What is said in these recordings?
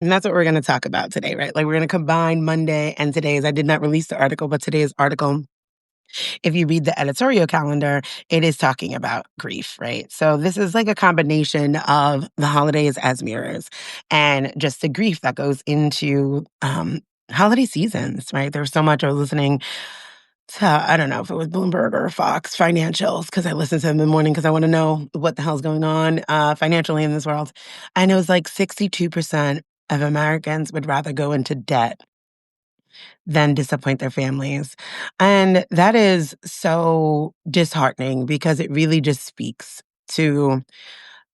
And that's what we're going to talk about today, right? Like we're going to combine Monday and today's. I did not release the article, but today's article, if you read the editorial calendar, it is talking about grief, right? So this is like a combination of the holidays as mirrors and just the grief that goes into holiday seasons, right? There's so much. I was listening to, I don't know if it was Bloomberg or Fox Financials, because I listen to them in the morning because I want to know what the hell's going on financially in this world. And it was like 62% of Americans would rather go into debt than disappoint their families. And that is so disheartening because it really just speaks to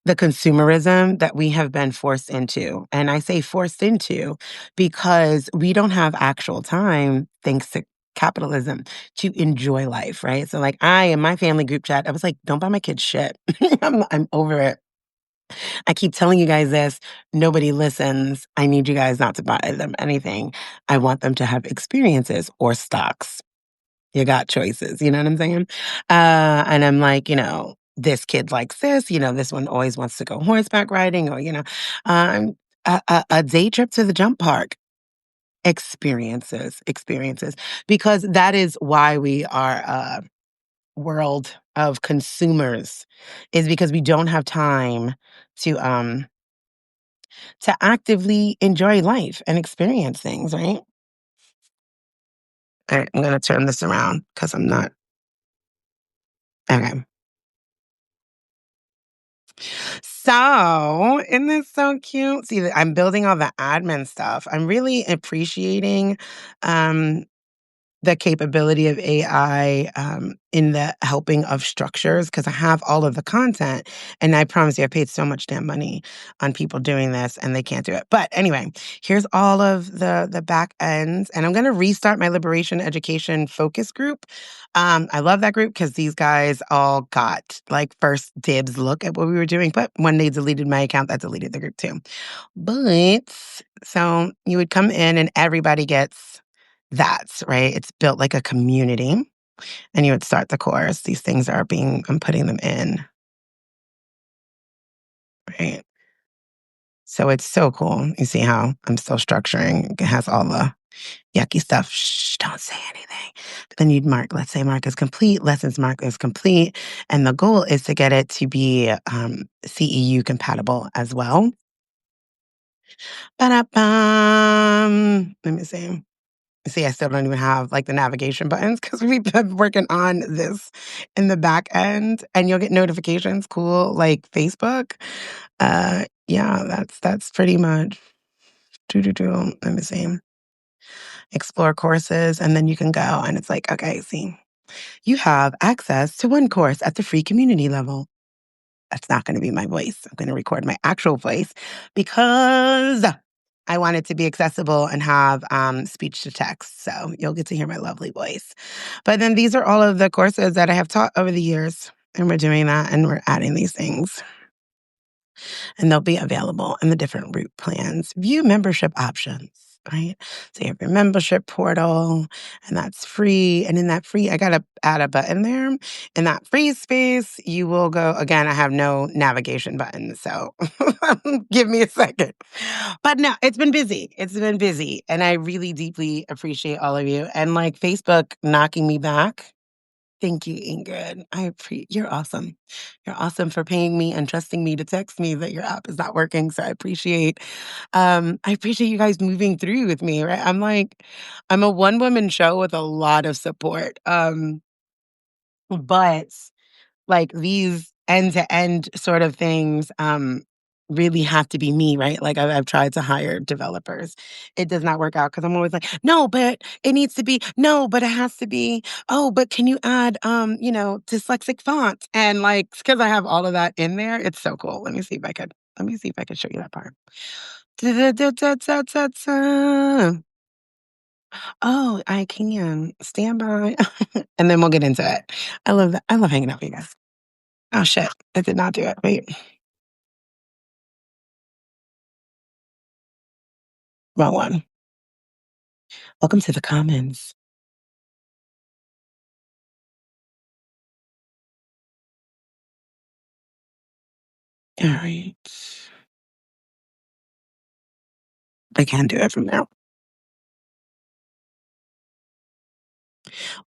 the consumerism that we have been forced into. And I say forced into because we don't have actual time, thanks to capitalism, to enjoy life, right? So, like, I, in my family group chat, I was like, don't buy my kids shit. I'm over it. I keep telling you guys this. Nobody listens. I need you guys not to buy them anything. I want them to have experiences or stocks. You got choices. You know what I'm saying? And I'm like, this kid likes this. This one always wants to go horseback riding or, um, a day trip to the jump park. Experiences. Because that is why we are a world of consumers, is because we don't have time to um to actively enjoy life and experience things, right? All right, I'm gonna turn this around because I'm not okay. So, isn't this so cute? See, I'm building all the admin stuff. I'm really appreciating um the capability of AI in the helping of structures because I have all of the content. And I promise you, I paid so much damn money on people doing this and they can't do it. But anyway, here's all of the back ends. And I'm going to restart my liberation education focus group. I love that group because these guys all got like first dibs look at what we were doing. But when they deleted my account, that deleted the group too. But so you would come in and everybody gets that's right. It's built like a community, and you would start the course. These things are I'm putting them in, right? So it's so cool. You see how I'm still structuring. It has all the yucky stuff. Shh, don't say anything. But then you'd mark, let's say mark is complete, lessons mark is complete. And the goal is to get it to be CEU compatible as well. Ba-da-bum. Let me see. See, I still don't even have like the navigation buttons because we've been working on this in the back end and you'll get notifications, cool, like Facebook. Yeah, that's pretty much do. Let me see. Explore courses and then you can go and it's like, okay, see, you have access to one course at the free community level. That's not going to be my voice. I'm going to record my actual voice because I want it to be accessible and have speech to text. So you'll get to hear my lovely voice. But then these are all of the courses that I have taught over the years. And we're doing that and we're adding these things. And they'll be available in the different route plans. View membership options, right? So you have your membership portal, and that's free. And in that free, I got to add a button there. In that free space, you will go, again, I have no navigation button. So give me a second. But no, it's been busy. It's been busy. And I really deeply appreciate all of you. And like Facebook knocking me back. Thank you, Ingrid. You're awesome. You're awesome for paying me and trusting me to text me that your app is not working. So I appreciate you guys moving through with me, right? I'm a one-woman show with a lot of support. But like these end-to-end sort of things really have to be me, right? Like I've tried to hire developers. It does not work out because I'm always like, no, but it needs to be, no, but it has to be, oh, but can you add dyslexic font? And like because I have all of that in there, it's so cool. Let me see if I could show you that part. Da-da-da-da-da-da-da. Oh, I can. Stand by. And then we'll get into it. I love that. I love hanging out with you guys. Oh shit, I did not do it. Wait, wrong one. Welcome to the Commons. All right. I can do it from there.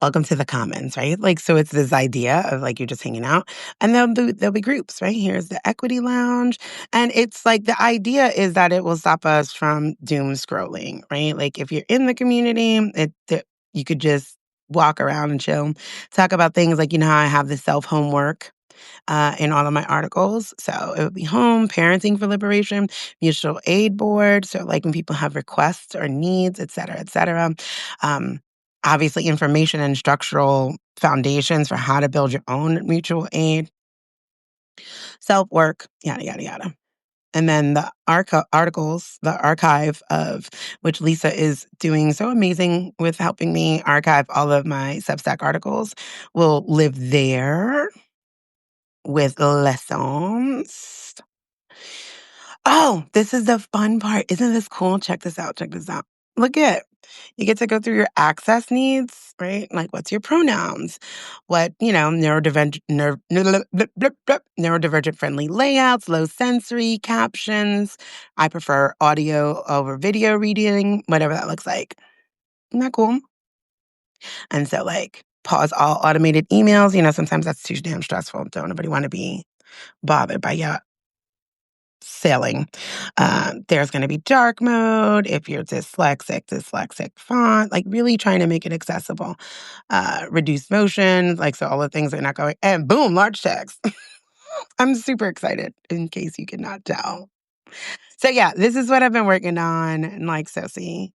Welcome to the commons, right? Like, so it's this idea of like you're just hanging out, and there'll be groups, right? Here's the equity lounge, and it's like the idea is that it will stop us from doom scrolling, right? Like if you're in the community, you could just walk around and chill, talk about things like how I have the self homework in all of my articles. So it would be home, parenting for liberation, mutual aid board. So like when people have requests or needs, et cetera, et cetera. Um, Obviously, information and structural foundations for how to build your own mutual aid, self work, yada, yada, yada. And then the articles, the archive of which Lisa is doing so amazing with helping me archive all of my Substack articles will live there with lessons. Oh, this is the fun part. Isn't this cool? Check this out. Check this out. Look at you get to go through your access needs, right? Like what's your pronouns? What, neurodivergent friendly layouts, low sensory captions. I prefer audio over video reading, whatever that looks like. Isn't that cool? And so like pause all automated emails. Sometimes that's too damn stressful. Don't nobody want to be bothered by your sailing. There's going to be dark mode if you're dyslexic font, like really trying to make it accessible. Reduced motion, like so all the things are not going, and boom, large text. I'm super excited in case you could not tell. So yeah, this is what I've been working on and like Sosie.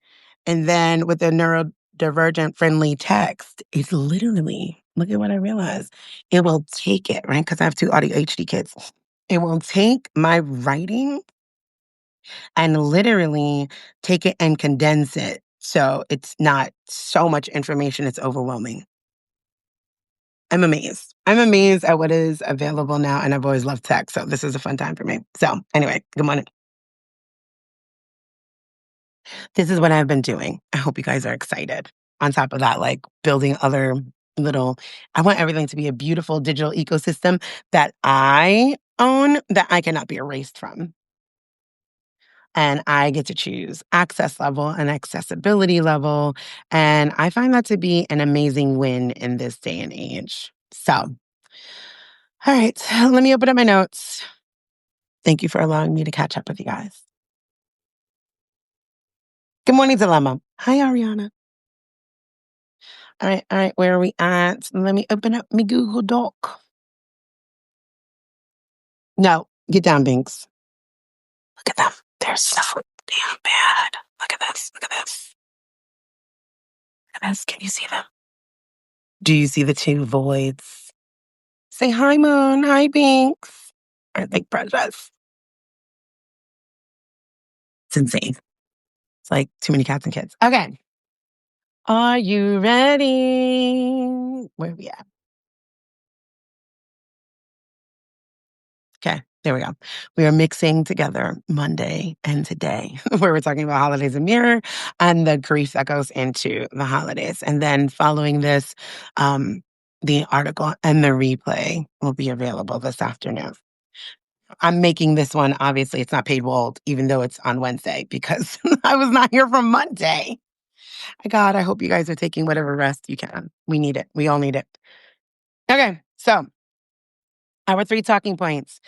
And then with the neurodivergent friendly text, it's literally, look at what I realized. It will take it, right? Because I have two audio HD kids. It will take my writing and literally take it and condense it so it's not so much information, it's overwhelming. I'm amazed. I'm amazed at what is available now, and I've always loved tech, so this is a fun time for me. So, anyway, good morning. This is what I've been doing. I hope you guys are excited. On top of that, like building other little, I want everything to be a beautiful digital ecosystem that I own that I cannot be erased from. And I get to choose access level and accessibility level. And I find that to be an amazing win in this day and age. So, all right, let me open up my notes. Thank you for allowing me to catch up with you guys. Good morning, Dilemma. Hi, Ariana. All right, where are we at? Let me open up my Google Doc. No, get down, Binks. Look at them. They're so damn bad. Look at this. Look at this. Look at this. Can you see them? Do you see the two voids? Say hi, Moon. Hi, Binks. Aren't they precious? It's insane. It's like too many cats and kids. Okay. Are you ready? Where are we at? Okay, there we go. We are mixing together Monday and today, where we're talking about holidays and mirror and the grief that goes into the holidays. And then following this, the article and the replay will be available this afternoon. I'm making this one, obviously, it's not paid wold, even though it's on Wednesday, because I was not here from Monday. My God, I hope you guys are taking whatever rest you can. We need it. We all need it. Okay, so our three talking points.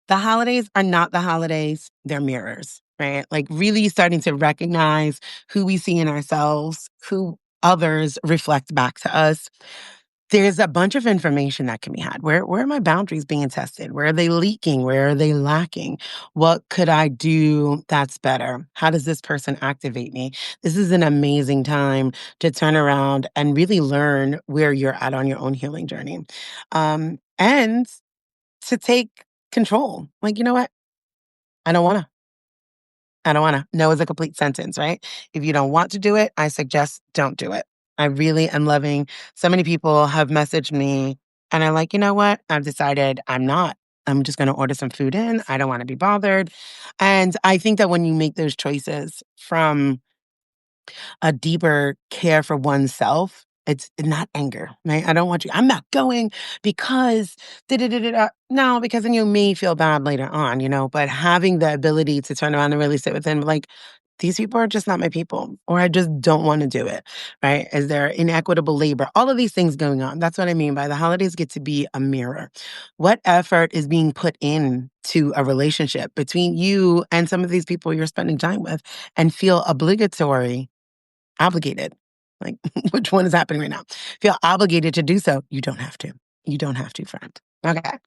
The holidays are not the holidays, they're mirrors, right? Like really starting to recognize who we see in ourselves, who others reflect back to us. There's a bunch of information that can be had. Where are my boundaries being tested? Where are they leaking? Where are they lacking? What could I do that's better? How does this person activate me? This is an amazing time to turn around and really learn where you're at on your own healing journey. And to take control. Like, you know what? I don't want to. I don't want to. No is a complete sentence, right? If you don't want to do it, I suggest don't do it. I really am loving. So many people have messaged me and I'm like, you know what? I've decided I'm not. I'm just going to order some food in. I don't want to be bothered. And I think that when you make those choices from a deeper care for oneself, it's not anger, right? I don't want you, I'm not going because da da da da da. No, because then you may feel bad later on, but having the ability to turn around and really sit within, like, these people are just not my people, or I just don't want to do it, right? Is there inequitable labor? All of these things going on. That's what I mean by the holidays get to be a mirror. What effort is being put in to a relationship between you and some of these people you're spending time with and feel obligated. Like, which one is happening right now? Feel obligated to do so. You don't have to. You don't have to, friend. Okay.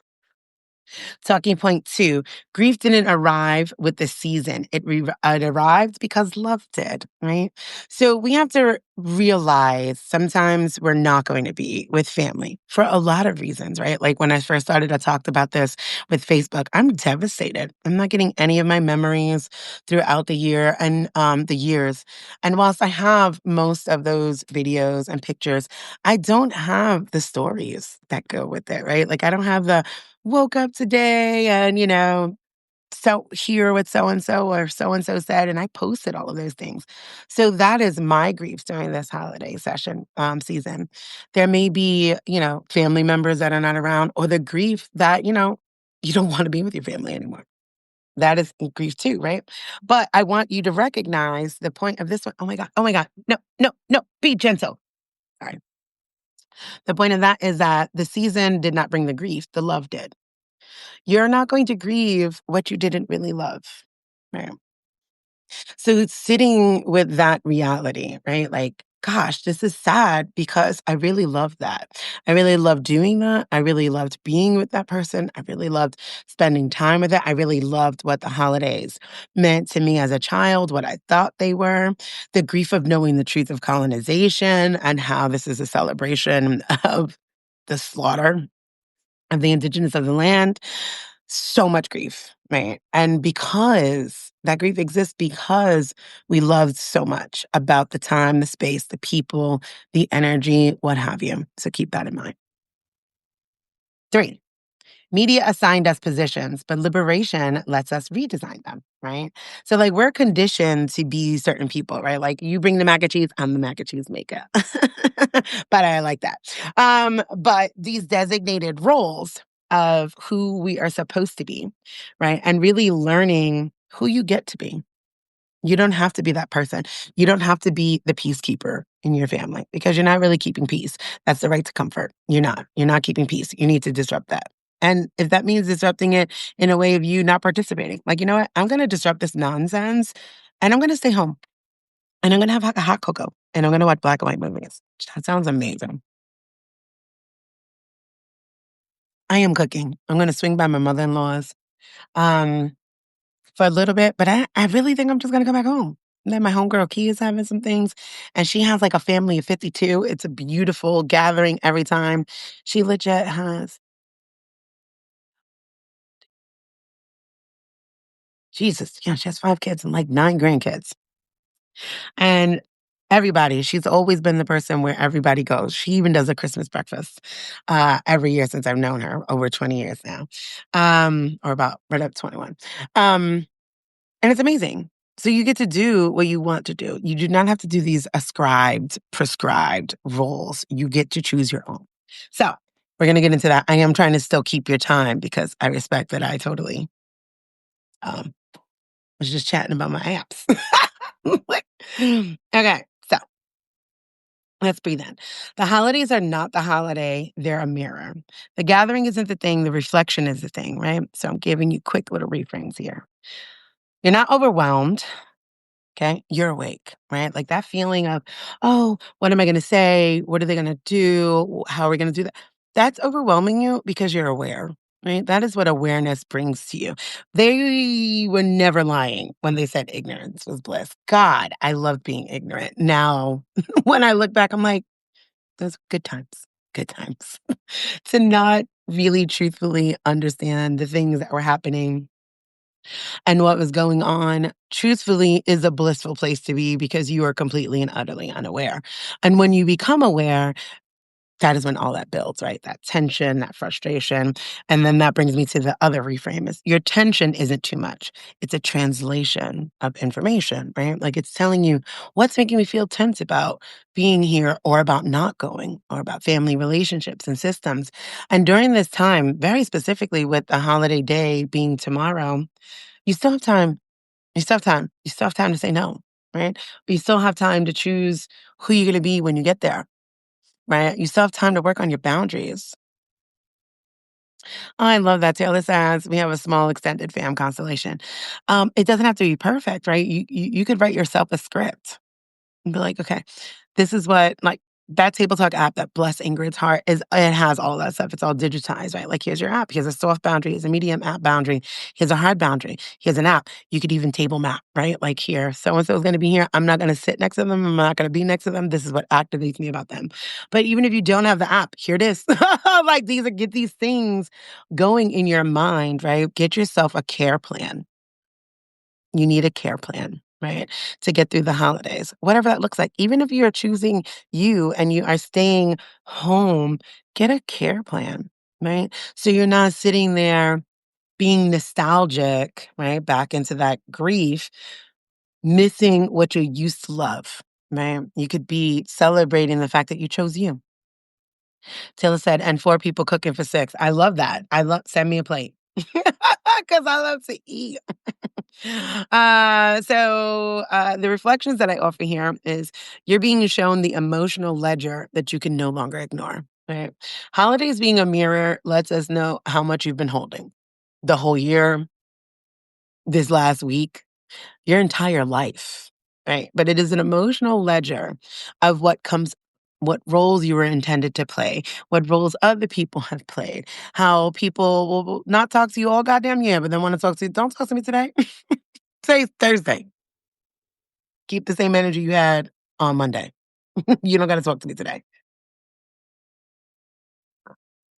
Talking point two, grief didn't arrive with the season. It arrived because love did, right? So we have to realize sometimes we're not going to be with family for a lot of reasons, right? Like when I first started, I talked about this with Facebook. I'm devastated. I'm not getting any of my memories throughout the year and the years. And whilst I have most of those videos and pictures, I don't have the stories that go with it, right? Like I don't have the woke up today and, so hear what so and so said, and I posted all of those things. So that is my grief during this holiday season. There may be, family members that are not around, or the grief that, you don't want to be with your family anymore. That is grief too, right? But I want you to recognize the point of this one. Oh my God. Oh my God. No, no, no. Be gentle. Sorry. The point of that is that the season did not bring the grief, the love did. You're not going to grieve what you didn't really love, right? So it's sitting with that reality, right? Like, gosh, this is sad because I really loved that. I really loved doing that. I really loved being with that person. I really loved spending time with it. I really loved what the holidays meant to me as a child, what I thought they were, the grief of knowing the truth of colonization and how this is a celebration of the slaughter of the indigenous of the land. So much grief, right? And because that grief exists because we loved so much about the time, the space, the people, the energy, what have you. So keep that in mind. Three, media assigned us positions, but liberation lets us redesign them, right? So, like, we're conditioned to be certain people, right? Like, you bring the mac and cheese, I'm the mac and cheese maker. But I like that. But these designated roles of who we are supposed to be, right? And really learning who you get to be. You don't have to be that person. You don't have to be the peacekeeper in your family because you're not really keeping peace. That's the right to comfort. You're not. You're not keeping peace. You need to disrupt that. And if that means disrupting it in a way of you not participating, like, you know what? I'm going to disrupt this nonsense and I'm going to stay home and I'm going to have a hot cocoa and I'm going to watch black and white movies. That sounds amazing. I am cooking. I'm going to swing by my mother in law's. Um, for a little bit, but I really think I'm just gonna come back home. And then my homegirl Key is having some things, and she has like a family of 52. It's a beautiful gathering every time. She legit has, Jesus, yeah, she has 5 kids and like 9 grandkids. And everybody, she's always been the person where everybody goes. She even does a Christmas breakfast every year since I've known her, over 20 years now, or about right up 21. Um, And it's amazing. So you get to do what you want to do. You do not have to do these prescribed roles. You get to choose your own. So we're going to get into that. I am trying to still keep your time because I respect that I totally um, was just chatting about my apps. Like, okay, so let's breathe in. The holidays are not the holiday, they're a mirror. The gathering isn't the thing, the reflection is the thing, right? So I'm giving you quick little reframes here. You're not overwhelmed. Okay, you're awake, right? Like that feeling of, oh, what am I going to say? What are they going to do? How are we going to do that? That's overwhelming you because you're aware, right? That is what awareness brings to you. They were never lying when they said ignorance was bliss. God, I love being ignorant. Now, when I look back, I'm like, those good times, good times. To not really truthfully understand the things that were happening and what was going on, truthfully, is a blissful place to be because you are completely and utterly unaware. And when you become aware, that is when all that builds, right? That tension, that frustration. And then that brings me to the other reframe is your tension isn't too much. It's a translation of information, right? Like it's telling you what's making me feel tense about being here or about not going or about family relationships and systems. And during this time, very specifically with the holiday day being tomorrow, you still have time You still have time. You still have time to say no, right? But you still have time to choose who you're gonna be when you get there, right? You still have time to work on your boundaries. Oh, I love that. Taylor says we have a small extended fam constellation. It doesn't have to be perfect, right? You could write yourself a script and be like, okay, this is what like that table talk app that bless Ingrid's heart is it has all that stuff. It's all digitized, right? Like here's your app, here's a soft boundary, here's a medium app boundary, here's a hard boundary, here's an app. You could even table map, right? Like here, so and so is gonna be here. I'm not gonna sit next to them, I'm not gonna be next to them. This is what activates me about them. But even if you don't have the app, here it is. Like these are get these things going in your mind, right? Get yourself a care plan. You need a care plan, right? To get through the holidays, whatever that looks like. Even if you are choosing you and you are staying home, get a care plan, right? So you're not sitting there being nostalgic, right? Back into that grief, missing what you used to love, right? You could be celebrating the fact that you chose you. Taylor said, and four people cooking for six. I love that. I love, send me a plate. Because I love to eat. The reflections that I offer here is you're being shown the emotional ledger that you can no longer ignore. Right? Holidays being a mirror lets us know how much you've been holding the whole year, this last week, your entire life. Right? But it is an emotional ledger of what roles you were intended to play, what roles other people have played, how people will not talk to you all goddamn year, but then want to talk to you. Don't talk to me today. Today's Thursday. Keep the same energy you had on Monday. You don't gotta talk to me today.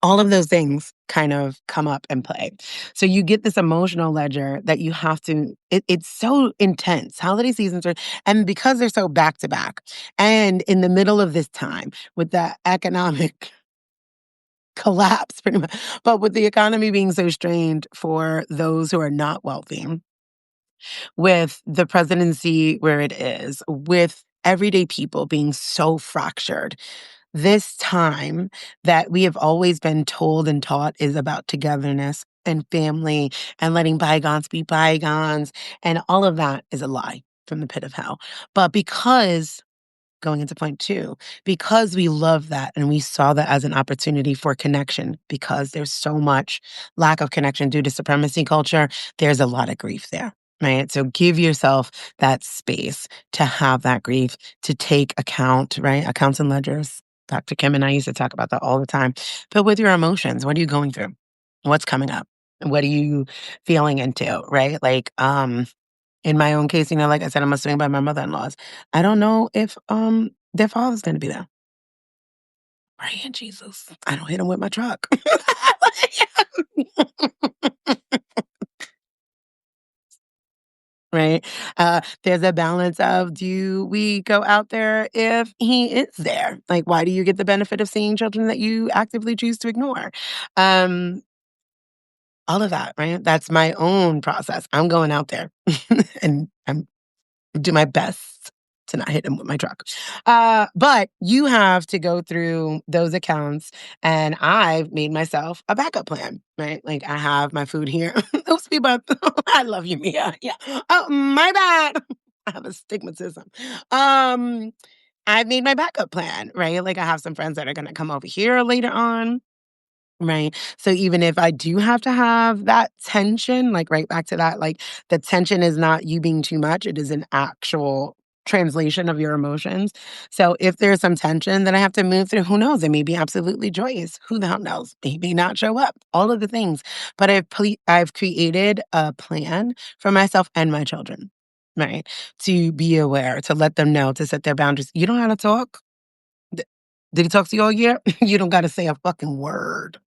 All of those things kind of come up and play. So you get this emotional ledger that you have to it's so intense. Holiday seasons are and because they're so back to back and in the middle of this time with the economic collapse pretty much, but with the economy being so strained for those who are not wealthy, with the presidency where it is, with everyday people being so fractured, this time that we have always been told and taught is about togetherness and family and letting bygones be bygones. And all of that is a lie from the pit of hell. But because going into point two, because we love that and we saw that as an opportunity for connection, because there's so much lack of connection due to supremacy culture, there's a lot of grief there. Right. So give yourself that space to have that grief, to take account, right? Accounts and ledgers. Dr. Kim and I used to talk about that all the time. But with your emotions, what are you going through? What's coming up? What are you feeling into? Right. In my own case, like I said, I'm assuming by my mother-in-laws. I don't know if their father's gonna be there. Praying Jesus. I don't hit him with my truck. Right? There's a balance of do we go out there if he is there? Like, why do you get the benefit of seeing children that you actively choose to ignore? Um, all of that, right? That's my own process. I'm going out there and I'm do my best to not hit him with my truck. But you have to go through those accounts, and I've made myself a backup plan, right? Like I have my food here. Those people, I love you, Mia. Yeah. Oh, my bad. I have astigmatism. I've made my backup plan, right? Like I have some friends that are going to come over here later on. Right. So even if I do have to have that tension, like right back to that, like the tension is not you being too much, it is an actual translation of your emotions. So if there's some tension that I have to move through, who knows? It may be absolutely joyous. Who the hell knows? They may not show up. All of the things. But I've created a plan for myself and my children, right? To be aware, to let them know, to set their boundaries. You don't have to talk. D- Did he talk to you all year? You don't got to say a fucking word.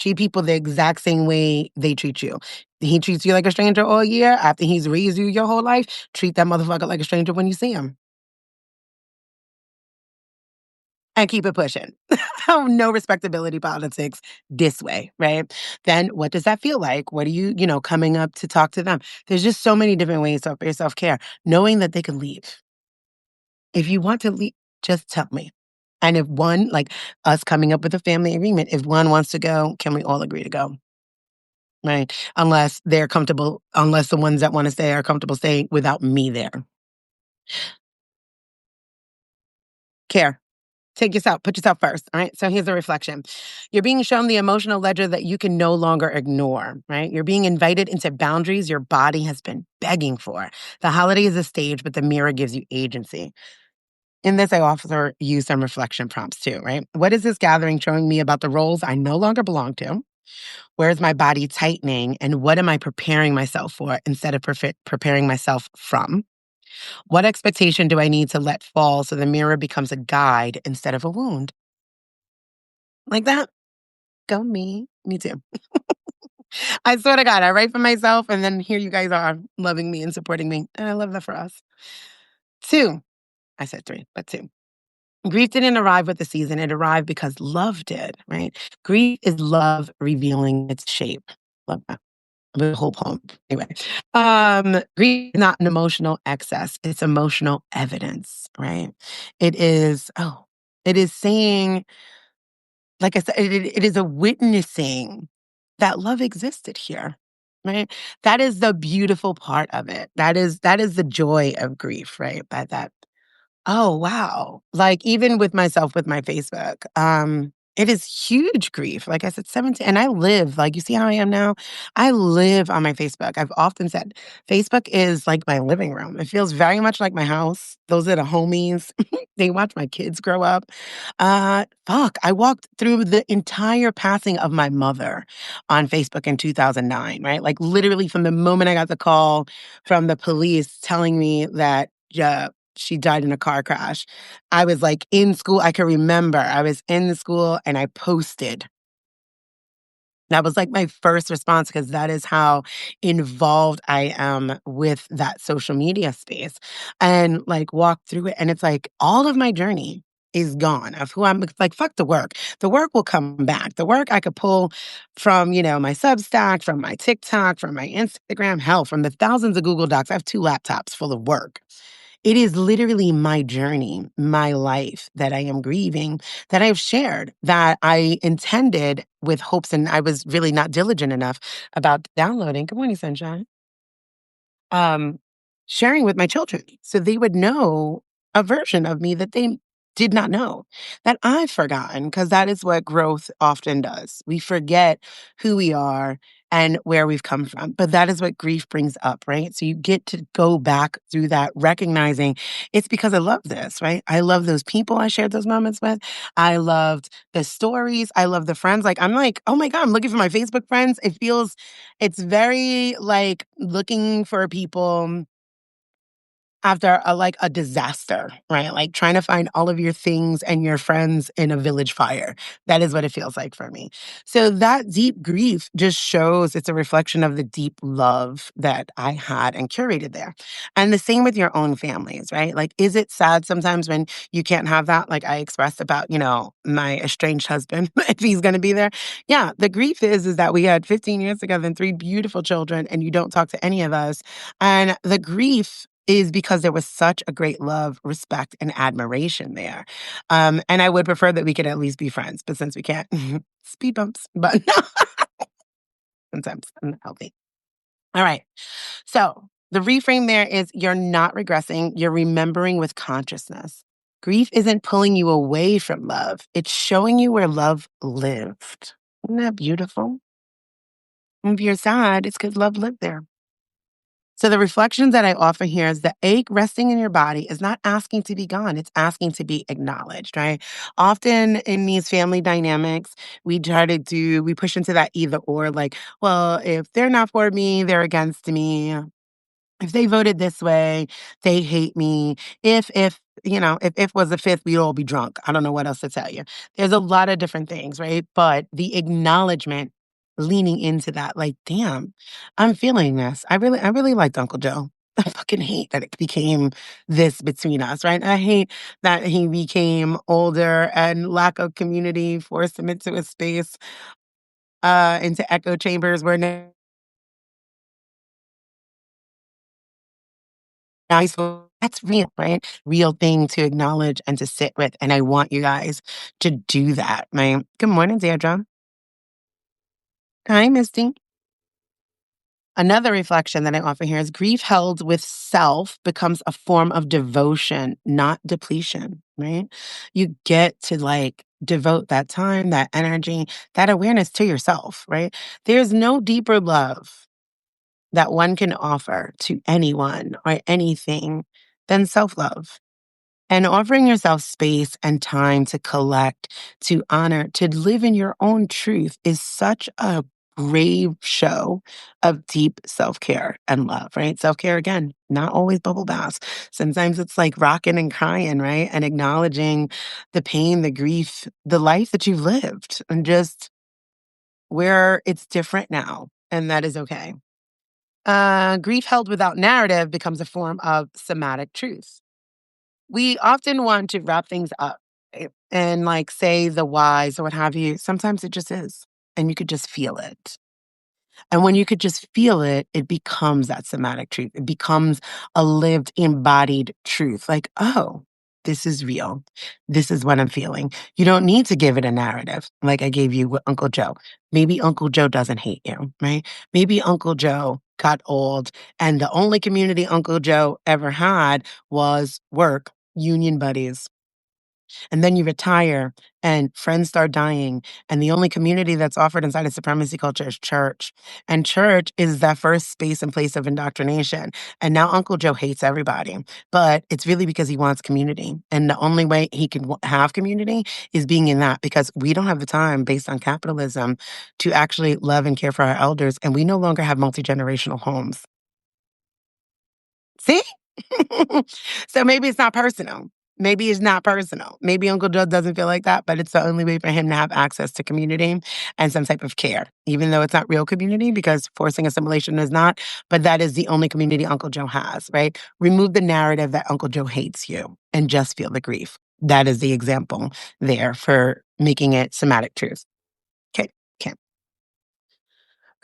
Treat people the exact same way they treat you. He treats you like a stranger all year. After he's raised you your whole life, treat that motherfucker like a stranger when you see him. And keep it pushing. No respectability politics this way, right? Then what does that feel like? What are coming up to talk to them? There's just so many different ways to offer your self-care. Knowing that they can leave. If you want to leave, just tell me. And if one, like us coming up with a family agreement, if one wants to go, can we all agree to go? right? Unless the ones that want to stay are comfortable staying without me there. Care. Put yourself first. All right. So here's a reflection. You're being shown the emotional ledger that you can no longer ignore, right? You're being invited into boundaries your body has been begging for. The holiday is a stage, but the mirror gives you agency. In this, I offer you some reflection prompts too, right? What is this gathering showing me about the roles I no longer belong to? Where's my body tightening? And what am I preparing myself for instead of preparing myself from? What expectation do I need to let fall so the mirror becomes a guide instead of a wound? Like that? Go me. Me too. I swear to God, I write for myself, and then here you guys are loving me and supporting me. And I love that for us. Two, I said three, but two. Grief didn't arrive with the season. It arrived because love did, right? Grief is love revealing its shape. Love that. The whole poem. Anyway, grief is not an emotional excess. It's emotional evidence, right? It is, it is saying, like I said, it is a witnessing that love existed here, right? That is the beautiful part of it. That is the joy of grief, right? That oh, wow. Like, even with myself with my Facebook, it is huge grief. Like I said, 17, and I live, like, you see how I am now? I live on my Facebook. I've often said Facebook is like my living room. It feels very much like my house. Those are the homies. They watch my kids grow up. Fuck, I walked through the entire passing of my mother on Facebook in 2009, right? Like, literally from the moment I got the call from the police telling me that, yeah, she died in a car crash. I was, like, in school. I can remember I was in the school and I posted. That was, like, my first response because that is how involved I am with that social media space, and, like, walk through it, and it's like all of my journey is gone of who I'm. It's like, fuck the work. The work will come back. The work I could pull from, my Substack, from my TikTok, from my Instagram, hell, from the thousands of Google Docs. I have 2 laptops full of work. It is literally my journey, my life that I am grieving, that I've shared, that I intended with hopes, and I was really not diligent enough about downloading. Good morning, sunshine. um, Sharing with my children so they would know a version of me that they did not know, that I've forgotten, because that is what growth often does. We forget who we are and where we've come from. But that is what grief brings up, right? So you get to go back through that, recognizing it's because I love this, right? I love those people I shared those moments with. I loved the stories. I love the friends. Like, I'm like, oh my God, I'm looking for my Facebook friends. It's very like looking for people after a disaster, right? Like trying to find all of your things and your friends in a village fire. That is what it feels like for me. So that deep grief just shows it's a reflection of the deep love that I had and curated there. And the same with your own families, right? Like, is it sad sometimes when you can't have that? Like I expressed about, my estranged husband, if he's going to be there. Yeah, the grief is that we had 15 years together and 3 beautiful children, and you don't talk to any of us. And the grief is because there was such a great love, respect, and admiration there. And I would prefer that we could at least be friends, but since we can't, speed bumps, but sometimes unhealthy. All right. So the reframe there is you're not regressing, you're remembering with consciousness. Grief isn't pulling you away from love, it's showing you where love lived. Isn't that beautiful? If you're sad, it's because love lived there. So the reflections that I offer here is the ache resting in your body is not asking to be gone. It's asking to be acknowledged, right? Often in these family dynamics, we push into that either or, like, well, if they're not for me, they're against me. If they voted this way, they hate me. If was the fifth, we'd all be drunk. I don't know what else to tell you. There's a lot of different things, right? But the acknowledgement, leaning into that, like, damn, I'm feeling this. I really liked Uncle Joe. I fucking hate that it became this between us, right? I hate that he became older and lack of community forced him into a space, into echo chambers where nice. That's real, right? Real thing to acknowledge and to sit with. And I want you guys to do that, right? Good morning, Deirdre. Hi, Misty. Another reflection that I offer here is grief held with self becomes a form of devotion, not depletion, right? You get to like devote that time, that energy, that awareness to yourself, right? There's no deeper love that one can offer to anyone or anything than self love. And offering yourself space and time to collect, to honor, to live in your own truth is such a brave show of deep self care and love, right? Self care, again, not always bubble baths. Sometimes it's like rocking and crying, right? And acknowledging the pain, the grief, the life that you've lived, and just where it's different now. And that is okay. Grief held without narrative becomes a form of somatic truth. We often want to wrap things up, right? And like say the whys or what have you. Sometimes it just is. And you could just feel it. And when you could just feel it, it becomes that somatic truth. It becomes a lived, embodied truth. Like, oh, this is real. This is what I'm feeling. You don't need to give it a narrative like I gave you with Uncle Joe. Maybe Uncle Joe doesn't hate you, right? Maybe Uncle Joe got old and the only community Uncle Joe ever had was work, union buddies. And then you retire and friends start dying. And the only community that's offered inside of supremacy culture is church. And church is that first space and place of indoctrination. And now Uncle Joe hates everybody. But it's really because he wants community. And the only way he can have community is being in that because we don't have the time based on capitalism to actually love and care for our elders. And we no longer have multi generational homes. See? So maybe it's not personal. Maybe it's not personal. Maybe Uncle Joe doesn't feel like that, but it's the only way for him to have access to community and some type of care, even though it's not real community because forcing assimilation is not. But that is the only community Uncle Joe has, right? Remove the narrative that Uncle Joe hates you and just feel the grief. That is the example there for making it somatic truth. Okay. Okay.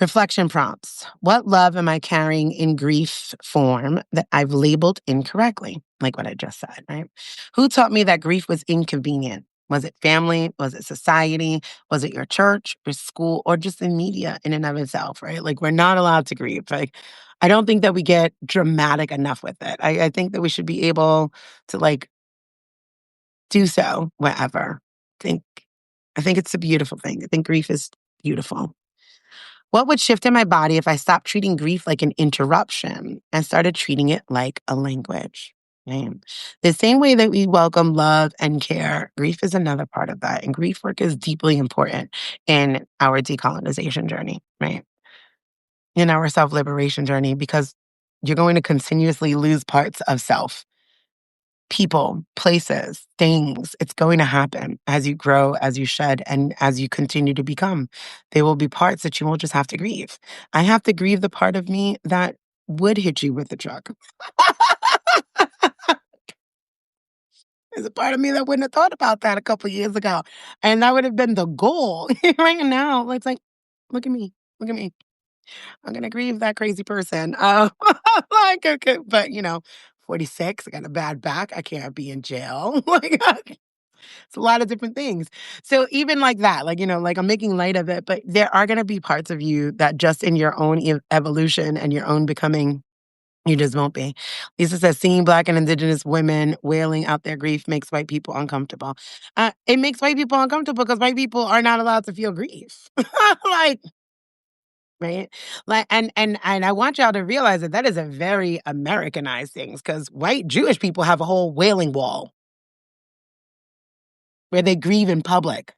Reflection prompts. What love am I carrying in grief form that I've labeled incorrectly? Like what I just said, right? Who taught me that grief was inconvenient? Was it family? Was it society? Was it your church, your school, or just the media in and of itself, right? Like we're not allowed to grieve. Like I don't think that we get dramatic enough with it. I think that we should be able to like do so wherever. think I think it's a beautiful thing. I think grief is beautiful. What would shift in my body if I stopped treating grief like an interruption and started treating it like a language? Right? The same way that we welcome love and care, grief is another part of that. And grief work is deeply important in our decolonization journey, right? In our self liberation journey, because you're going to continuously lose parts of self, people, places, things. It's going to happen as you grow, as you shed, and as you continue to become. There will be parts that you will just have to grieve. I have to grieve the part of me that would hit you with the truck. There's a part of me that wouldn't have thought about that a couple years ago. And that would have been the goal. Right now, it's like, look at me. Look at me. I'm gonna grieve that crazy person. Like, okay, but 46, I got a bad back. I can't be in jail. Like, it's a lot of different things. So even like that, like, like I'm making light of it, but there are gonna be parts of you that just in your own evolution and your own becoming, you just won't be. Lisa says, seeing Black and Indigenous women wailing out their grief makes white people uncomfortable. It makes white people uncomfortable because white people are not allowed to feel grief. Like, right? Like, and I want y'all to realize that that is a very Americanized thing because white Jewish people have a whole wailing wall where they grieve in public.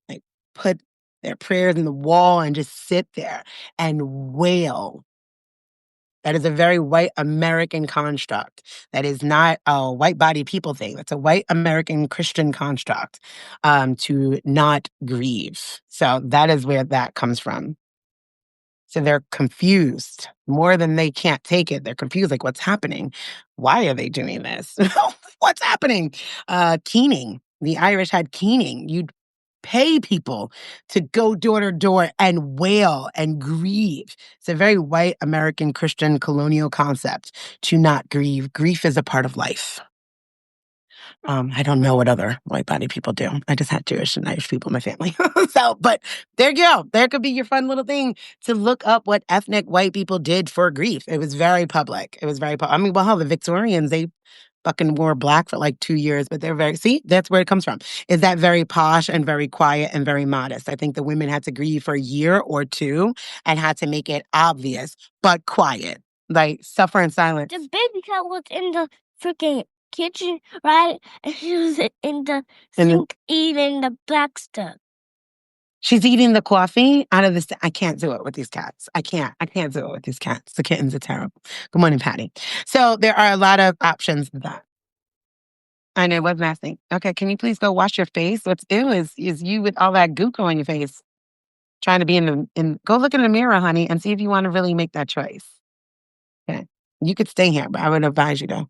Like, put their prayers in the wall and just sit there and wail. That is a very white American construct. That is not a white body people thing. That's a white American Christian construct, to not grieve. So that is where that comes from. So they're confused more than they can't take it. They're confused, like, what's happening? Why are they doing this? What's happening? Keening. The Irish had keening. You'd pay people to go door to door and wail and grieve. It's a very white American Christian colonial concept to not grieve. Grief is a part of life. I don't know what other white body people do. I just had Jewish and Irish people in my family. So, but there you go. There could be your fun little thing to look up what ethnic white people did for grief. It was very public. It was very I mean, well, hell, the Victorians, they fucking wore black for like 2 years, but they're see, that's where it comes from. Is that very posh and very quiet and very modest. I think the women had to grieve for a year or two and had to make it obvious, but quiet. Like, suffer in silence. The baby cat was in the freaking kitchen, right? And she was in the sink eating the black stuff. She's eating the coffee out of this. I can't do it with these cats. I can't do it with these cats. The kittens are terrible. Good morning, Patty. So there are a lot of options for that. I know, what's nasty. Okay, can you please go wash your face? What's ew is you with all that gook on your face, trying to be go look in the mirror, honey, and see if you want to really make that choice. Okay. You could stay here, but I would advise you to.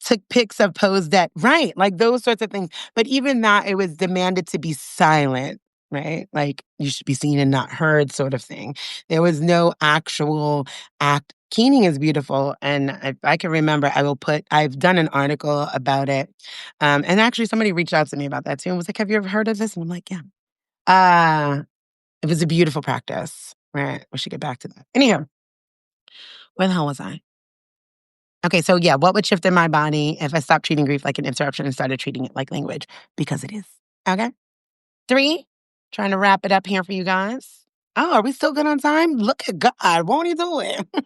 Took pics of posed at, right, like those sorts of things. But even that, it was demanded to be silent, right? Like you should be seen and not heard sort of thing. There was no actual act. Keening is beautiful. And if I can remember, I've done an article about it. And actually somebody reached out to me about that too and was like, have you ever heard of this? And I'm like, yeah. It was a beautiful practice, right? We should get back to that. Anyhow, where the hell was I? Okay, so yeah, what would shift in my body if I stopped treating grief like an interruption and started treating it like language? Because it is. Okay? 3, trying to wrap it up here for you guys. Oh, are we still good on time? Look at God. Won't he do it? All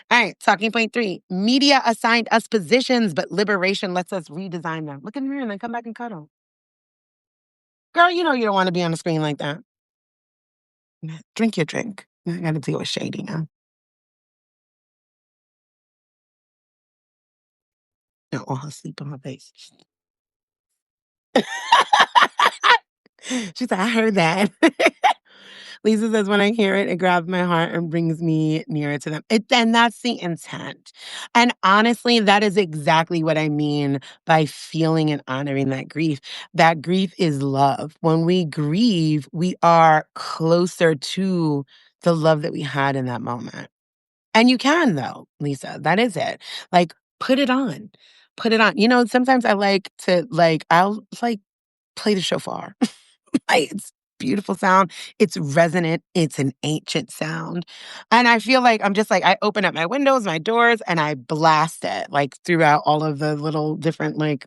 right, talking point 3. Media assigned us positions, but liberation lets us redesign them. Look in the mirror and then come back and cuddle. Girl, you know you don't want to be on the screen like that. Drink your drink. I got to deal with shady now. No, all her sleep on her face. She said, I heard that. Lisa says, when I hear it, it grabs my heart and brings me nearer to them. And that's the intent. And honestly, that is exactly what I mean by feeling and honoring that grief. That grief is love. When we grieve, we are closer to the love that we had in that moment. And you can, though, Lisa. That is it. Like, put it on. Put it on. You know, sometimes I like to, I'll play the shofar. It's beautiful sound. It's resonant. It's an ancient sound. And I feel like I'm just like, I open up my windows, my doors, and I blast it like throughout all of the little different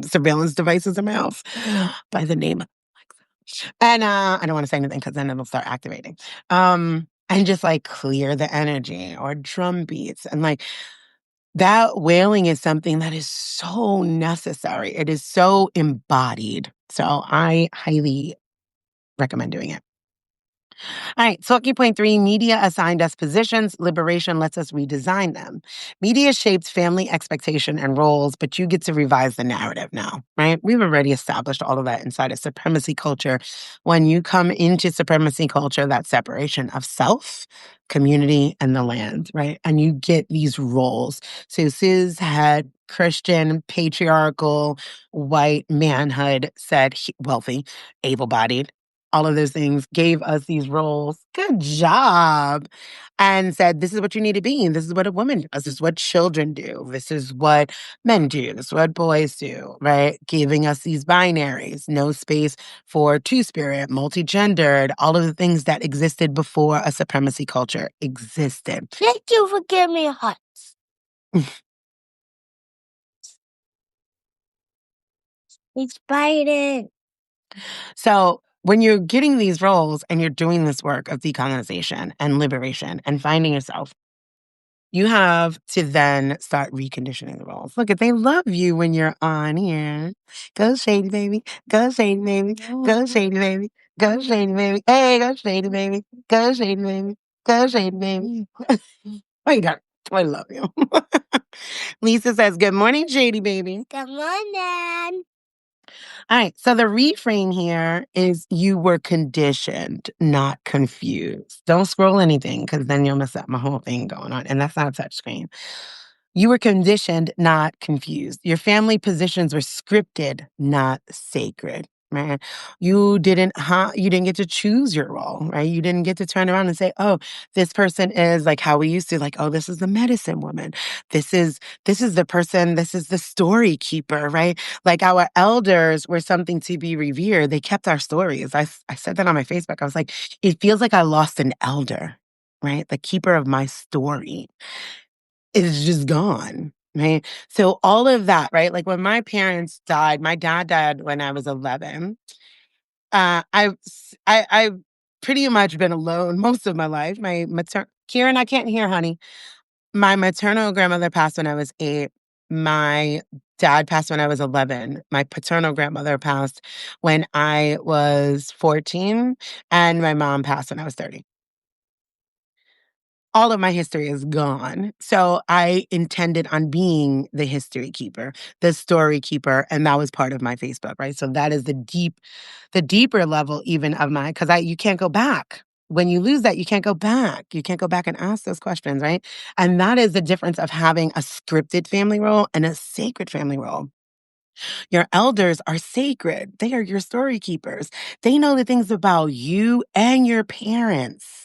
surveillance devices in my house by the name of Alexa. And I don't want to say anything because then it'll start activating. And just like clear the energy or drum beats and like that wailing is something that is so necessary. It is so embodied. So I highly recommend doing it. All right, talking point 3, media assigned us positions. Liberation lets us redesign them. Media shapes family expectation and roles, but you get to revise the narrative now, right? We've already established all of that inside of supremacy culture. When you come into supremacy culture, that separation of self, community, and the land, right? And you get these roles. So cis, het, Christian, patriarchal, white manhood, said wealthy, able-bodied, all of those things, gave us these roles. Good job. And said, this is what you need to be. This is what a woman does. This is what children do. This is what men do. This is what boys do, right? Giving us these binaries, no space for two-spirit, multi-gendered, all of the things that existed before a supremacy culture existed. Thank you for giving me hearts. Inspired. So when you're getting these roles and you're doing this work of decolonization and liberation and finding yourself, you have to then start reconditioning the roles. Look, they love you when you're on here. Go shady baby, go shady baby, go shady baby, go shady baby. Hey, go shady baby, go shady baby, go shady baby. Oh, you got it. I love you. Lisa says, good morning, shady baby. Good morning. All right. So the reframe here is you were conditioned, not confused. Don't scroll anything because then you'll miss out my whole thing going on. And that's not a touch screen. You were conditioned, not confused. Your family positions were scripted, not sacred. man. You didn't get to choose your role, right? You didn't get to turn around and say, "Oh, this person is like how we used to like, oh, this is the medicine woman. This is the person, this is the story keeper," right? Like our elders were something to be revered. They kept our stories. I said that on my Facebook. I was like, it feels like I lost an elder, right? The keeper of my story is just gone, right? So all of that, right? Like when my parents died, my dad died when I was 11. I've pretty much been alone most of my life. Kieran, I can't hear, honey. My maternal grandmother passed when I was 8. My dad passed when I was 11. My paternal grandmother passed when I was 14, and my mom passed when I was 30. All of my history is gone. So I intended on being the history keeper, the story keeper, and that was part of my Facebook, right? So that is the deeper level even of my, because I you can't go back. When you lose that, you can't go back. You can't go back and ask those questions, right? And that is the difference of having a scripted family role and a sacred family role. Your elders are sacred. They are your story keepers. They know the things about you and your parents.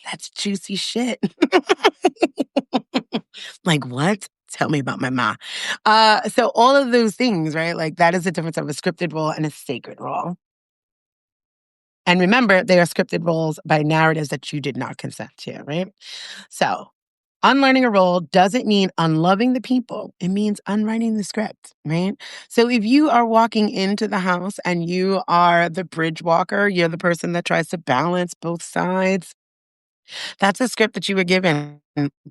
That's juicy shit. Like, what? Tell me about my ma. So all of those things, right? Like that is the difference of a scripted role and a sacred role. And remember, they are scripted roles by narratives that you did not consent to, right? So unlearning a role doesn't mean unloving the people. It means unwriting the script, right? So if you are walking into the house and you are the bridge walker, you're the person that tries to balance both sides. That's a script that you were given,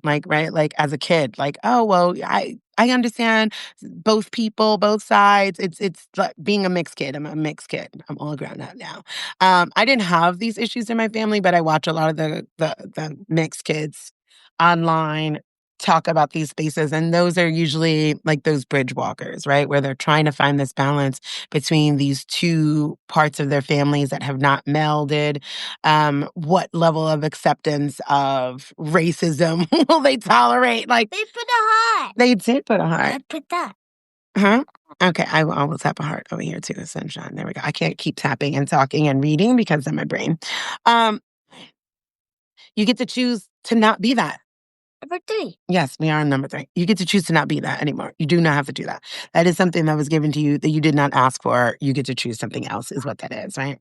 like, right? Like, as a kid, like, "Oh, well, I understand both people, both sides." It's like being a mixed kid. I'm a mixed kid. I'm all grown up now. I didn't have these issues in my family, but I watch a lot of the mixed kids online talk about these spaces, and those are usually like those bridge walkers, right? Where they're trying to find this balance between these 2 parts of their families that have not melded. What level of acceptance of racism will they tolerate? Like, They put a heart. they did put a heart. I put that. Huh? Okay, I will tap a heart over here too, sunshine. There we go. I can't keep tapping and talking and reading because of my brain. Um, you get to choose to not be that. Number 3. Yes, we are on number 3. You get to choose to not be that anymore. You do not have to do that. That is something that was given to you that you did not ask for. You get to choose something else, is what that is, right?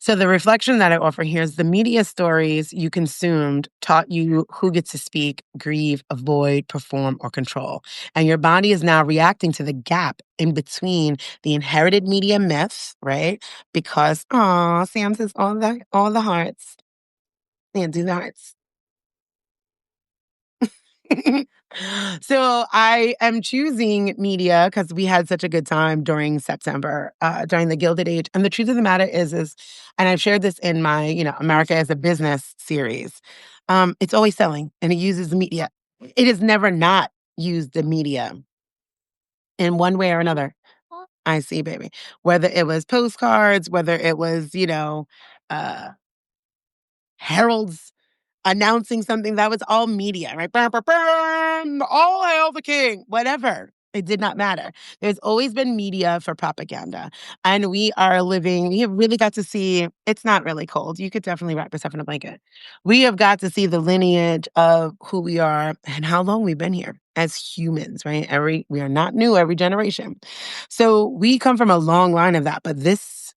So the reflection that I offer here is the media stories you consumed taught you who gets to speak, grieve, avoid, perform, or control. And your body is now reacting to the gap in between the inherited media myths, right? Because, Sam says all the hearts. Yeah, do the hearts. So I am choosing media because we had such a good time during September, during the Gilded Age. And the truth of the matter is, and I've shared this in my, America as a Business series. It's always selling, and it uses the media. It has never not used the media in one way or another. I see, baby. Whether it was postcards, whether it was, uh, heralds announcing something that was all media, right? Bam, bam, bam, all hail the king, whatever. It did not matter. There's always been media for propaganda. And we have really got to see, it's not really cold. You could definitely wrap yourself in a blanket. We have got to see the lineage of who we are and how long we've been here as humans, right? We are not new every generation. So we come from a long line of that, but this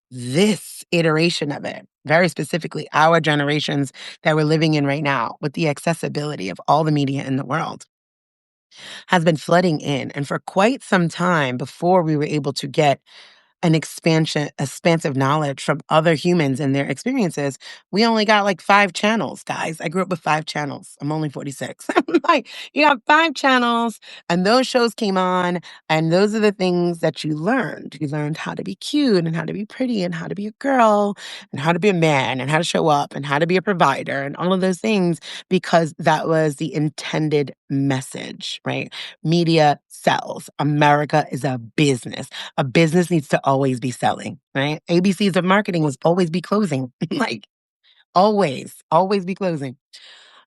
iteration of it, very specifically our generations that we're living in right now with the accessibility of all the media in the world has been flooding in. And for quite some time before we were able to get expansive knowledge from other humans and their experiences, we only got like 5 channels, guys. I grew up with 5 channels. I'm only 46. Like, you got 5 channels, and those shows came on, and those are the things that you learned. You learned how to be cute and how to be pretty and how to be a girl and how to be a man and how to show up and how to be a provider and all of those things because that was the intended message, right? Media sells. America is a business. A business needs to always be selling, right? ABCs of marketing was always be closing, like always be closing.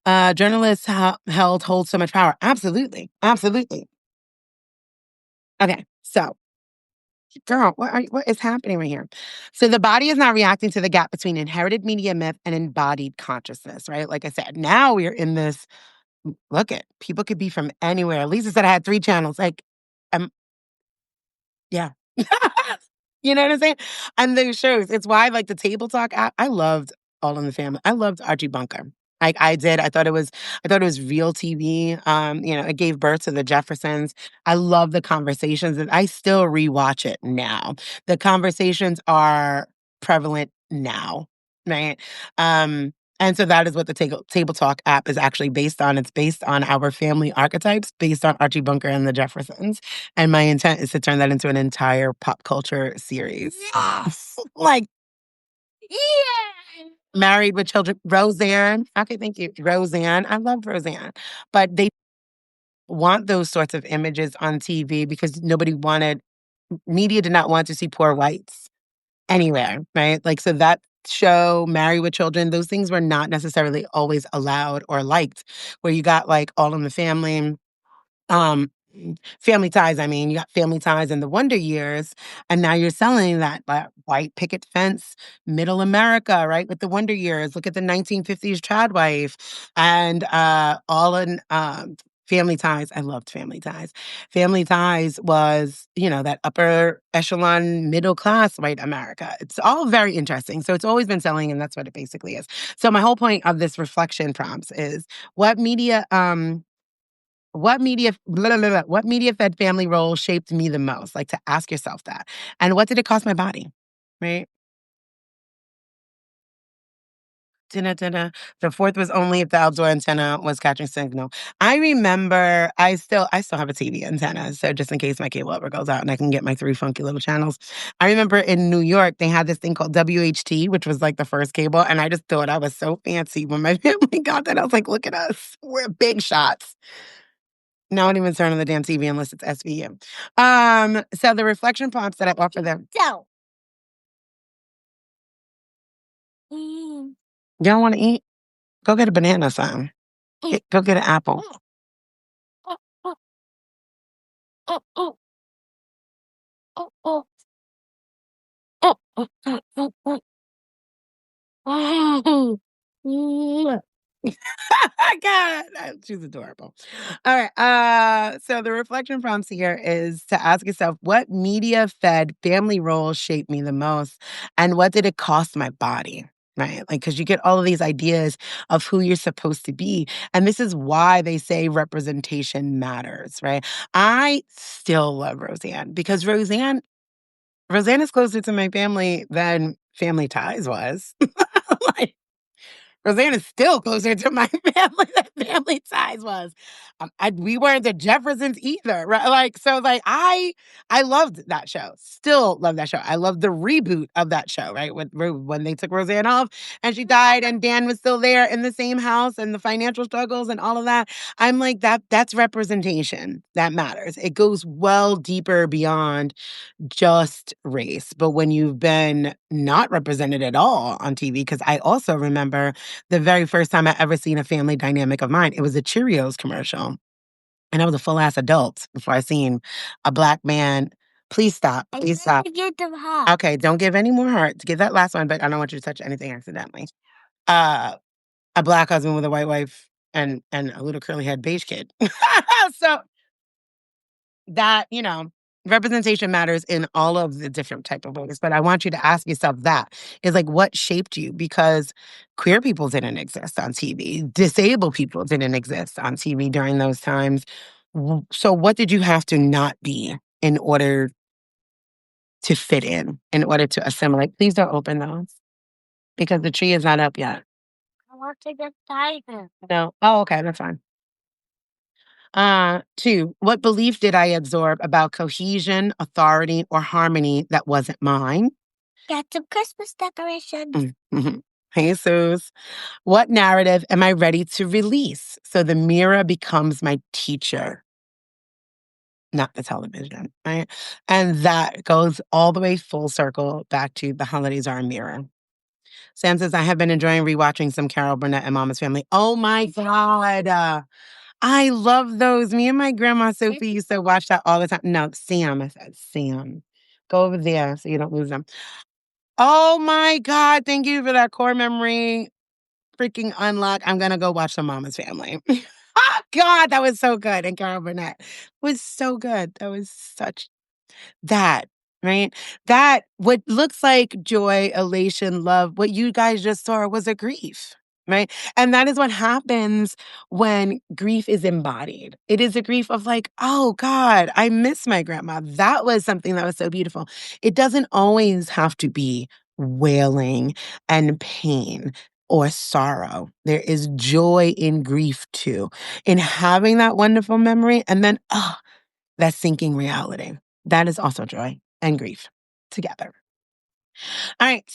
Journalists hold so much power. Absolutely, absolutely. Okay, so Girl, what is happening right here? So the body is not reacting to the gap between inherited media myth and embodied consciousness, right? Like I said, now we are in this. Look at people could be from anywhere. Lisa said I had 3 channels. Like, um, yeah. You know what I'm saying? And those shows, it's why like the Table Talk app, I loved All in the Family. I loved Archie Bunker. Like I did. I thought it was real TV. It gave birth to the Jeffersons. I love the conversations and I still rewatch it now. The conversations are prevalent now, right? And so that is what the Table Talk app is actually based on. It's based on our family archetypes, based on Archie Bunker and the Jeffersons. And my intent is to turn that into an entire pop culture series. Yes. Like yeah. Married with Children, Roseanne. Okay, thank you. Roseanne. I love Roseanne. But they want those sorts of images on TV because media did not want to see poor whites anywhere, right? Like, so that show, Married with Children, those things were not necessarily always allowed or liked, where you got like All in the Family. Um, Family Ties, I mean, you got Family Ties in the Wonder Years, and now you're selling that white picket fence, middle America, right, with the Wonder Years. Look at the 1950s trad wife and all in Family Ties. I loved Family Ties. Family Ties was, that upper echelon, middle class white America. It's all very interesting. So it's always been selling, and that's what it basically is. So my whole point of this reflection prompts is what media what media fed family role shaped me the most? Like to ask yourself that. And what did it cost my body? Right? Dinna. The fourth was only if the outdoor antenna was catching signal. I remember I still have a TV antenna, so just in case my cable ever goes out and I can get my 3 funky little channels. I remember in New York they had this thing called WHT, which was like the first cable, and I just thought I was so fancy when my family got that. I was like, look at us. We're big shots. No one even turn on the damn TV unless it's SVU. So the reflection prompts that I offer them. So. Mm. You don't want to eat? Go get a banana or something. Go get an apple. God, she's adorable. All right. So the reflection prompts here is to ask yourself, what media fed family roles shaped me the most? And what did it cost my body? Right. Like, because you get all of these ideas of who you're supposed to be. And this is why they say representation matters. Right. I still love Roseanne because Roseanne is closer to my family than Family Ties was. Like, Roseanne is still closer to my family than Family Ties was. We weren't the Jeffersons either, right? Like, so, like, I loved that show. Still love that show. I love the reboot of that show, right? When they took Roseanne off and she died, and Dan was still there in the same house, and the financial struggles and all of that. I'm like, that's representation that matters. It goes well deeper beyond just race. But when you've been not represented at all on TV, because I also remember the very first time I ever seen a family dynamic of mine, it was a Cheerios commercial. And I was a full ass adult before I seen a Black man. Please stop. Please stop. Get them hot. Okay, don't give any more heart. Give that last one, but I don't want you to touch anything accidentally. Uh, a Black husband with a white wife and a little curly head beige kid. So that, representation matters in all of the different type of ways. But I want you to ask yourself that is like, what shaped you? Because queer people didn't exist on TV. Disabled people didn't exist on TV during those times. So what did you have to not be in order to fit in order to assimilate? Please don't open those because the tree is not up yet. I want to get tiger. No. Oh, okay. That's fine. 2, what belief did I absorb about cohesion, authority, or harmony that wasn't mine? Got some Christmas decorations. Mhm. Jesus. What narrative am I ready to release so the mirror becomes my teacher, not the television, right? And that goes all the way full circle back to the holidays are a mirror. Sam says, I have been enjoying rewatching some Carol Burnett and Mama's Family. Oh my God. I love those. Me and my grandma Sophie used to watch that all the time. No, Sam. I said Sam. Go over there so you don't lose them. Oh my God. Thank you for that core memory. Freaking unlock. I'm going to go watch the Mama's Family. Oh, God, that was so good. And Carol Burnett was so good. That was such that, right? That what looks like joy, elation, love, what you guys just saw was a grief, right? And that is what happens when grief is embodied. It is a grief of like, oh God, I miss my grandma. That was something that was so beautiful. It doesn't always have to be wailing and pain or sorrow. There is joy in grief too, in having that wonderful memory. And then, oh, that sinking reality. That is also joy and grief together. All right.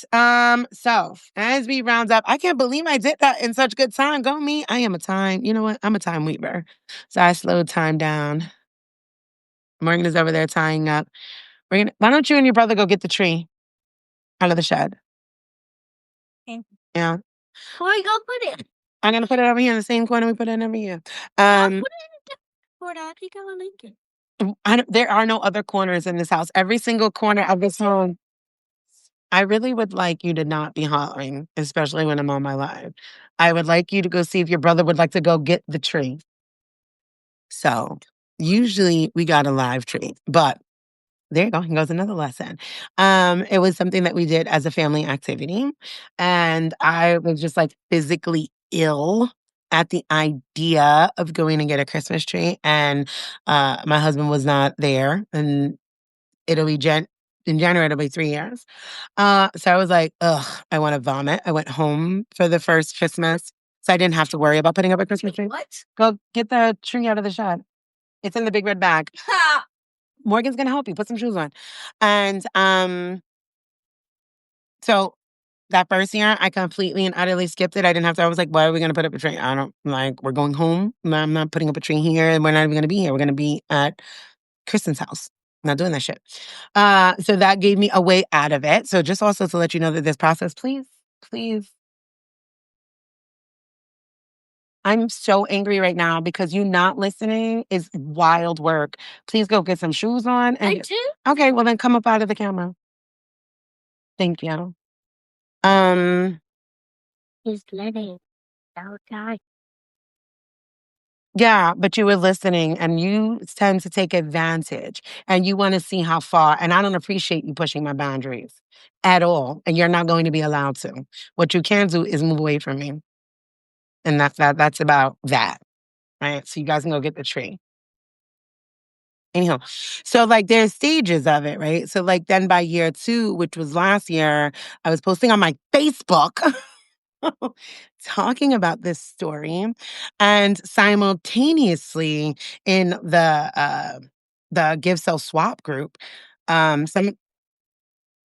So as we round up, I can't believe I did that in such good time. Go me. I am a time. You know what? I'm a time weaver. So I slowed time down. Morgan is over there tying up. Why don't you and your brother go get the tree out of the shed? Okay. Yeah. Where you gonna put it? I'm gonna put it over here in the same corner we put it over here. I'll put it in the corner. I think I like it. There are no other corners in this house. Every single corner of this home. I really would like you to not be hollering, especially when I'm on my live. I would like you to go see if your brother would like to go get the tree. So usually we got a live tree, but there you go. Here goes another lesson. It was something that we did as a family activity. And I was just like physically ill at the idea of going to get a Christmas tree. And my husband was not there. And it'll be in January, it'll be 3 years. So I was like, ugh, I want to vomit. I went home for the first Christmas. So I didn't have to worry about putting up a Christmas tree. What? Go get the tree out of the shed. It's in the big red bag. Morgan's gonna help you. Put some shoes on. And so that first year, I completely and utterly skipped it. I didn't have to. I was like, why are we gonna put up a tree? I don't like. We're going home. I'm not putting up a tree here, and we're not even gonna be here. We're gonna be at Kristen's house. I'm not doing that shit. So that gave me a way out of it. So just also to let you know that this process, please, please. I'm so angry right now because you not listening is wild work. Please go get some shoes on. I do. Okay, well then come up out of the camera. Thank you. Um, He's letting outside. yeah, but you were listening and you tend to take advantage and you want to see how far. And I don't appreciate you pushing my boundaries at all. And you're not going to be allowed to. What you can do is move away from me. And that's about that. Right. So you guys can go get the tree. Anyhow, so like there's stages of it, right? So like then by year 2, which was last year, I was posting on my Facebook talking about this story, and simultaneously in the Give Sell Swap group, some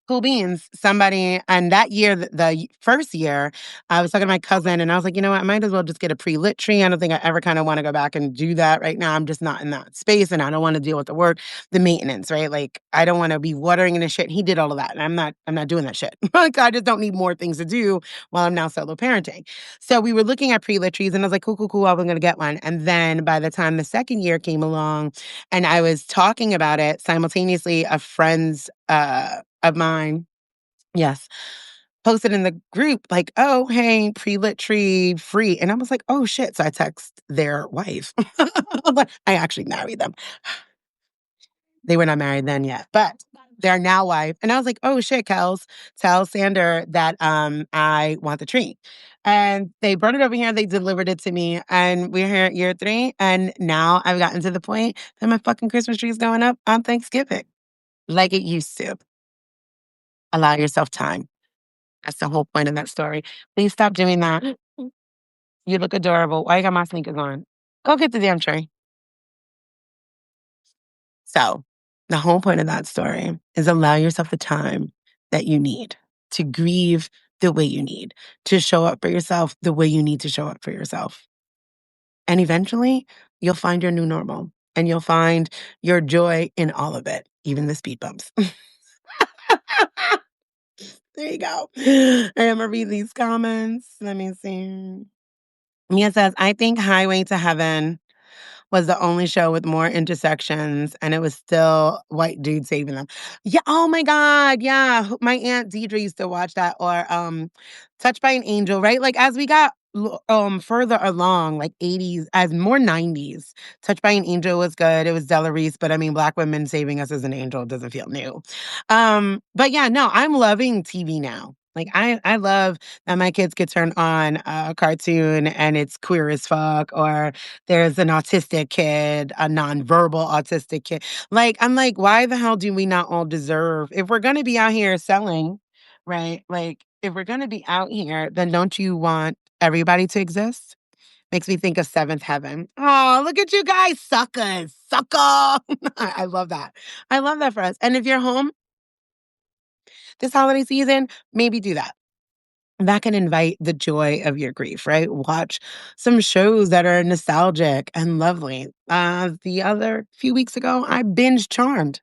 cool beans. Somebody, and that year, the first year, I was talking to my cousin, and I was like, you know what? I might as well just get a pre-lit tree. I don't think I ever kind of want to go back and do that right now. I'm just not in that space, and I don't want to deal with the work, the maintenance, right? Like, I don't want to be watering and the shit. He did all of that, and I'm not doing that shit. Like, I just don't need more things to do while I'm now solo parenting. So we were looking at pre-lit trees, and I was like, cool, cool, cool. I was gonna get one, and then by the time the second year came along, and I was talking about it simultaneously, a friend's of mine, yes, posted in the group like, "Oh, hey, pre-lit tree free," and I was like, "Oh shit!" So I text their wife. But I actually married them. They were not married then yet, but they're now wife. And I was like, "Oh shit, Kels, tell Sander that I want the tree." And they brought it over here. They delivered it to me, and we're here at year 3. And now I've gotten to the point that my fucking Christmas tree is going up on Thanksgiving, like it used to. Allow yourself time. That's the whole point of that story. Please stop doing that. You look adorable. Why you got my sneakers on? Go get the damn tree. So, the whole point of that story is allow yourself the time that you need to grieve the way you need, to show up for yourself the way you need to show up for yourself. And eventually, you'll find your new normal and you'll find your joy in all of it, even the speed bumps. There you go. I'm going to read these comments. Let me see. Mia says, I think Highway to Heaven was the only show with more intersections, and it was still white dudes saving them. Yeah, oh my God, yeah. My Aunt Deidre used to watch that, or Touched by an Angel, right? Like as we got further along, like 80s, as more 90s. Touched by an Angel was good. It was Della Reese, but I mean, Black women saving us as an angel doesn't feel new. But yeah, no, I'm loving TV now. Like I love that my kids could turn on a cartoon and it's queer as fuck, or there's an autistic kid, a nonverbal autistic kid. Like, I'm like, why the hell do we not all deserve, if we're gonna be out here selling, right? Like, if we're gonna be out here, then don't you want everybody to exist? Makes me think of Seventh Heaven. Oh, look at you guys, suckers, sucker. I love that. I love that for us. And if you're home this holiday season, maybe do that. That can invite the joy of your grief, right? Watch some shows that are nostalgic and lovely. The other few weeks ago, I binged Charmed,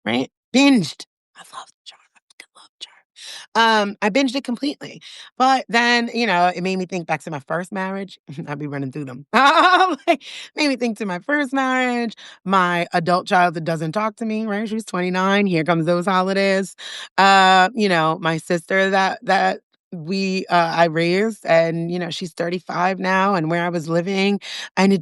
right? Binged. I love Charmed. I fucking love Charmed. I binged it completely. But then, it made me think back to my first marriage. I'd be running through them. Like, made me think to my first marriage, my adult child that doesn't talk to me, right? She's 29. Here comes those holidays. My sister that I raised, and she's 35 now, and where I was living. And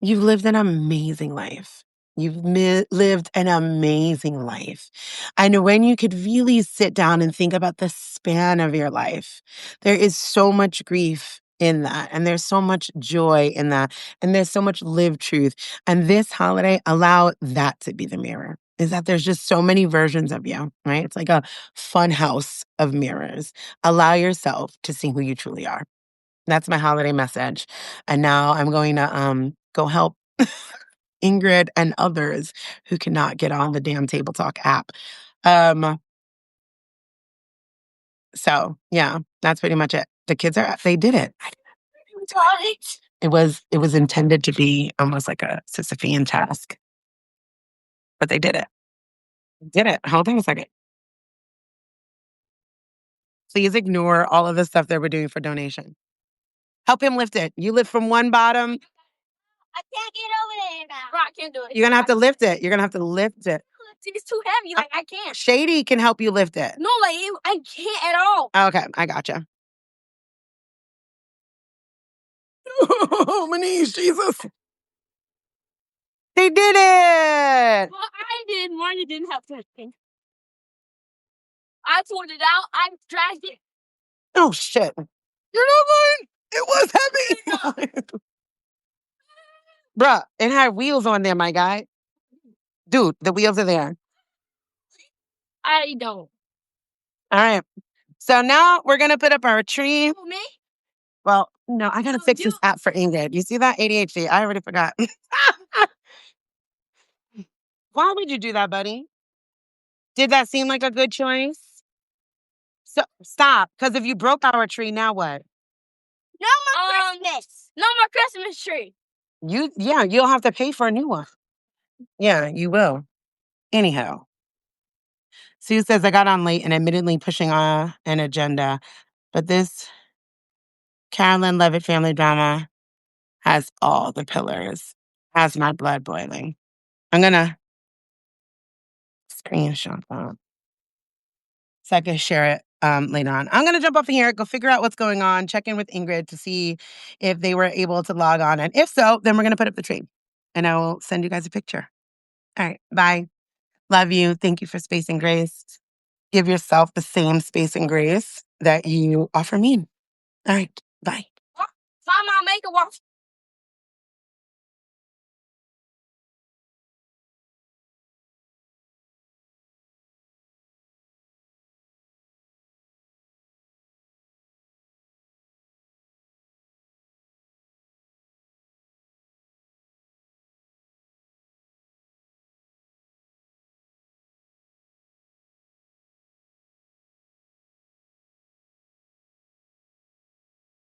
you've lived an amazing life. You've lived an amazing life. And when you could really sit down and think about the span of your life, there is so much grief in that. And there's so much joy in that. And there's so much lived truth. And this holiday, allow that to be the mirror. Is that there's just so many versions of you, right? It's like a fun house of mirrors. Allow yourself to see who you truly are. That's my holiday message. And now I'm going to go help Ingrid and others who cannot get on the damn Table Talk app. So yeah, that's pretty much it. The kids they did it. I didn't do it. It was intended to be almost like a Sisyphean task, but they did it. Did it. Hold on a second. Please ignore all of the stuff that we're doing for donation. Help him lift it. You lift from one bottom. I can't get over there now. Bro, I can't do it. You're gonna have to lift it. You're gonna have to lift it. It's too heavy. Like, I can't. Shady can help you lift it. No, like, I can't at all. Okay, I gotcha. Oh, my knees, Jesus. They did it! Well, I did. Marnie didn't help anything. I pulled it out. I dragged it. Oh, shit. You're not lying. It was heavy. Bruh, it had wheels on there, my guy. Dude, the wheels are there. I don't. All right. So now we're going to put up our tree. Who, me? Well, no, I got to fix this app for Ingrid. You see that? ADHD. I already forgot. Why would you do that, buddy? Did that seem like a good choice? So stop, because if you broke our tree, now what? No more Christmas. No more Christmas tree. You'll have to pay for a new one. Yeah, you will. Anyhow, Sue says I got on late and admittedly pushing on an agenda, but this Carolyn Levitt family drama has all the pillars. Has my blood boiling. I'm gonna screenshot that so I can share it later on. I'm gonna jump off here, go figure out what's going on, check in with Ingrid to see if they were able to log on, and if so, then we're gonna put up the tree, and I will send you guys a picture. All right, bye. Love you. Thank you for space and grace. Give yourself the same space and grace that you offer me. All right, bye. Find my makeup.